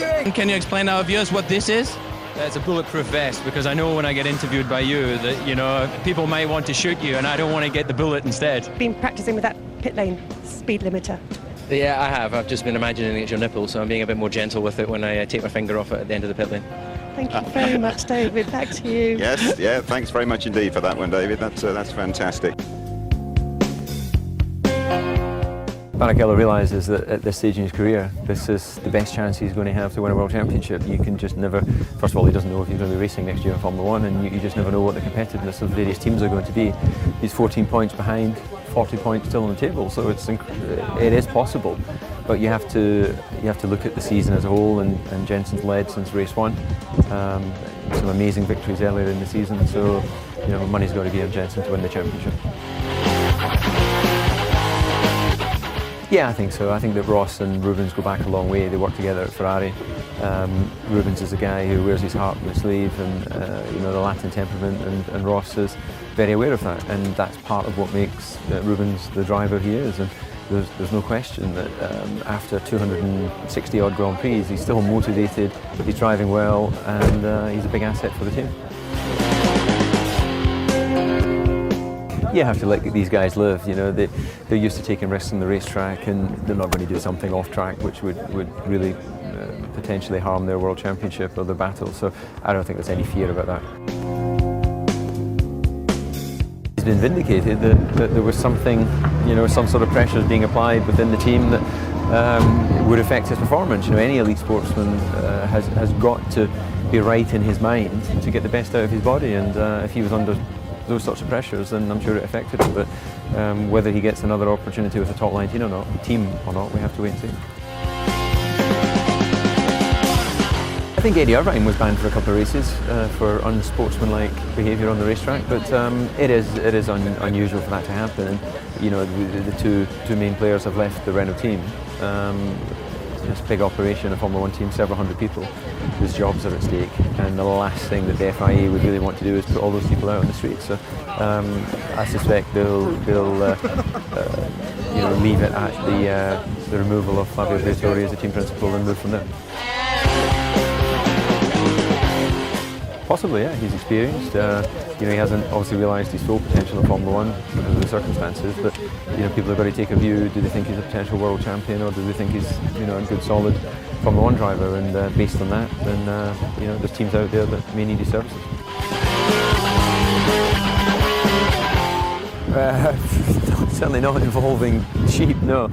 doing? Can you explain to our viewers what this is? It's a bulletproof vest, because I know when I get interviewed by you that, you know, people may want to shoot you and I don't want to get the bullet instead. Been practicing with that pit lane speed limiter. Yeah, I have. I've just been imagining it's your nipple, so I'm being a bit more gentle with it when I take my finger off it at the end of the pit lane. Thank you very much, David. Back to you. Yes, yeah, thanks very much indeed for that one, David. That's fantastic. Barrichello realises that at this stage in his career, this is the best chance he's going to have to win a world championship. You can just never, first of all, he doesn't know if he's going to be racing next year in Formula 1, and you just never know what the competitiveness of the various teams are going to be. He's 14 points behind, 40 points still on the table, so it is possible. But you have to look at the season as a whole, and Jenson's led since race 1. Some amazing victories earlier in the season, so you know, money's got to be on Jenson to win the championship. Yeah, I think so. I think that Ross and Rubens go back a long way. They work together at Ferrari. Rubens is a guy who wears his heart on his sleeve, and you know, the Latin temperament, and Ross is very aware of that, and that's part of what makes Rubens the driver he is. And there's no question that after 260 odd Grand Prix, he's still motivated, he's driving well, and he's a big asset for the team. You have to let these guys live, you know, they're used to taking risks on the racetrack, and they're not going to do something off track which would really potentially harm their world championship or their battle, so I don't think there's any fear about that. He's been vindicated that there was something, you know, some sort of pressures being applied within the team that would affect his performance. You know, any elite sportsman has got to be right in his mind to get the best out of his body, and if he was under those sorts of pressures, then I'm sure it affected him. But whether he gets another opportunity with a top line team or not, we have to wait and see. I think Eddie Irvine was banned for a couple of races for unsportsmanlike behaviour on the racetrack, but it is unusual for that to happen. And you know, the two main players have left the Renault team. It's a big operation, a Formula 1 team, several hundred people whose jobs are at stake, and the last thing that the FIA would really want to do is put all those people out on the street. So I suspect they'll you know, leave it at the removal of Fabio Briatore as the team principal and move from there. Possibly, yeah. He's experienced. You know, he hasn't obviously realised his full potential in Formula 1 because of the circumstances. But you know, people have got to take a view. Do they think he's a potential world champion, or do they think he's, you know, a good, solid Formula 1 driver? And based on that, then you know, there's teams out there that may need his services. Certainly not involving sheep, no.